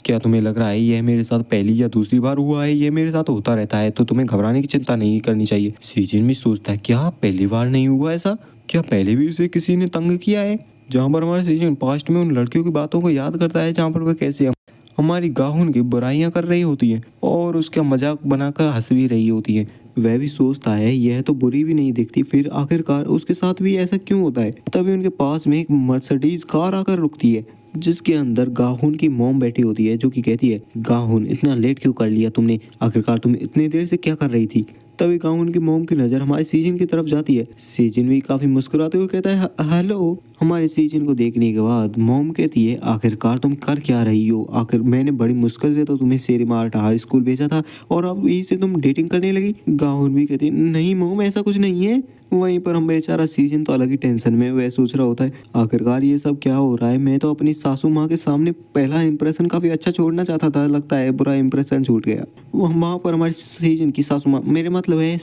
Speaker 1: क्या तुम्हें लग रहा है यह मेरे साथ पहली या दूसरी बार हुआ है? ये मेरे साथ होता रहता है, तो तुम्हें घबराने की चिंता नहीं करनी चाहिए। सीजन भी सोचता है क्या पहली बार नहीं हुआ ऐसा? क्या पहले भी उसे किसी ने तंग किया है? जहाँ पर हमारा सीजन पास्ट में उन लड़कियों की बातों को याद करता है, जहाँ पर वह कैसे हमारी गाहुन की बुराइयां कर रही होती हैं, और उसका मजाक बनाकर हंस भी रही होती है। वह भी सोचता है यह तो बुरी भी नहीं दिखती, फिर आखिरकार उसके साथ भी ऐसा क्यों होता है। तभी उनके पास में एक मर्सिडीज कार आकर रुकती है,
Speaker 2: जिसके अंदर गाहुन की मॉम बैठी होती है, जो कि कहती है गाहुन इतना लेट क्यों कर लिया तुमने, आखिरकार तुम इतनी देर से क्या कर रही थी। तभी गाहुन की मॉम की नज़र हमारे सीजन की तरफ जाती है। सीजन भी काफ़ी मुस्कुराते हुए कहता है हेलो। हमारे सीजन को देखने के बाद मॉम कहती है आखिरकार तुम कर क्या रही हो, आखिर मैंने बड़ी मुश्किल से तो तुम्हें शेरीमार्ट हाई स्कूल भेजा था और अब यहीं से तुम डेटिंग करने लगी। गाहुन भी कहती है नहीं मॉम ऐसा कुछ नहीं है। वहीं पर हम बेचारा सीजन तो अलग ही टेंशन में वह सोच रहा होता है आखिरकार ये सब क्या हो रहा है। मैं तो अपनी सासू माँ के सामने पहला इंप्रेशन काफ़ी अच्छा छोड़ना चाहता था, लगता है बुरा इंप्रेशन छूट गया। वहाँ पर हमारी सीजन की सासू माँ, मेरे मतलब है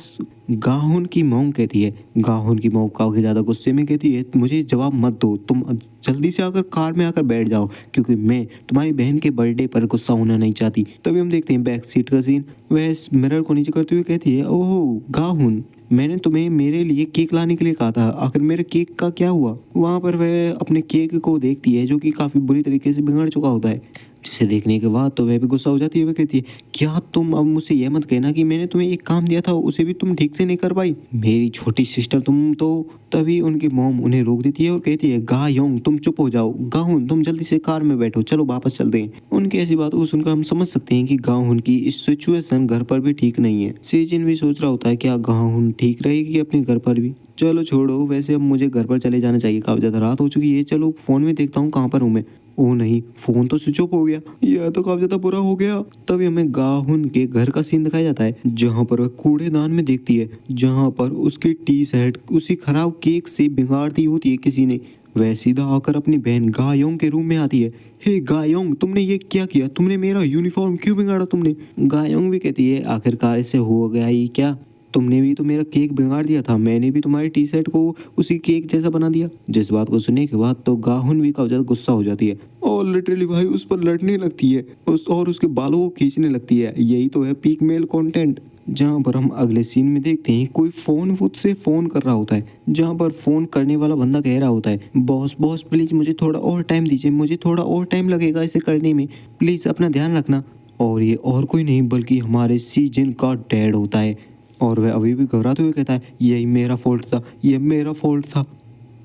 Speaker 2: गाहुन की मॉम कहती है, गाहुन की मॉम काफ़ी ज़्यादा गुस्से में कहती है मुझे जवाब मत दो, तुम जल्दी से आकर कार में आकर बैठ जाओ क्योंकि मैं तुम्हारी बहन के बर्थडे पर गुस्सा होना नहीं चाहती। तभी हम देखते हैं बैक सीट का सीन। वह इस मिरर को नीचे करते हुए कहती है ओह गाहुन, मैंने तुम्हें मेरे लिए केक लाने के लिए कहा था, आखिर मेरे केक का क्या हुआ। वहाँ पर वह अपने केक को देखती है जो कि काफ़ी बुरी तरीके से बिगड़ चुका होता है, जिसे देखने के बाद तो वह भी गुस्सा हो जाती है। वह कहती है क्या तुम अब मुझसे यह मत कहना कि मैंने तुम्हें एक काम दिया था उसे भी तुम ठीक से नहीं कर पाई, मेरी छोटी सिस्टर तुम तो। तभी उनकी मॉम उन्हें रोक देती है और कहती है गायोंग तुम चुप हो जाओ, गाहुन तुम जल्दी से कार में बैठो, चलो वापस चलते हैं। उनकी ऐसी बात को सुनकर हम समझ सकते हैं कि गाहुन की इस सिचुएशन घर पर भी ठीक नहीं है। सीजन भी सोच रहा होता है क्या गाहुन ठीक रहेगी अपने घर पर भी। चलो छोड़ो, वैसे अब मुझे घर पर चले जाना चाहिए, काफ़ी ज़्यादा रात हो चुकी है। चलो फ़ोन में देखता हूँ कहाँ पर हूँ मैं। ओ नहीं, फोन तो स्विच ऑफ हो गया, यह तो काफी ज्यादा बुरा हो गया। तभी हमें गाहुन के घर का सीन दिखाया जाता है जहाँ पर वह कूड़ेदान में देखती है जहाँ पर उसकी टी शर्ट उसी खराब केक से बिगाड़ दी होती है किसी ने। वह सीधा आकर अपनी बहन गायोंग के रूम में आती है। हे गायोंग तुमने ये क्या किया, तुमने मेरा यूनिफॉर्म क्यों बिगाड़ा तुमने। गायोंग भी कहती है आखिरकार इससे हो गया ही क्या, तुमने भी तो मेरा केक बिगाड़ दिया था, मैंने भी तुम्हारी टी शर्ट को उसी केक जैसा बना दिया। जिस बात को सुनने के बाद तो गाहुन भी काफी ज्यादा गुस्सा हो जाती है और लिटरली भाई उस पर लड़ने लगती है और उसके बालों को खींचने लगती है। यही तो है पीक मेल कंटेंट। जहाँ पर हम अगले सीन में देखते हैं कोई फोन से फोन कर रहा होता है, जहाँ पर फोन करने वाला बंदा कह रहा होता है बॉस बॉस प्लीज मुझे थोड़ा और टाइम दीजिए, मुझे थोड़ा और टाइम लगेगा इसे करने में, प्लीज अपना ध्यान रखना। और ये और कोई नहीं बल्कि हमारे सीजन का डैड होता है और वह अभी भी घबराते हुए कहता है यही मेरा फॉल्ट था, ये मेरा फॉल्ट था।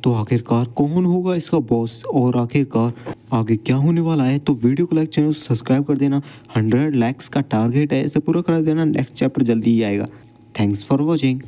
Speaker 2: तो आखिरकार कौन होगा इसका बॉस और आखिरकार आगे क्या होने वाला है। तो वीडियो को लाइक, चैनल को सब्सक्राइब कर देना। 100 लाइक्स का टारगेट है, इसे पूरा कर देना, नेक्स्ट चैप्टर जल्दी ही आएगा। Thanks for watching.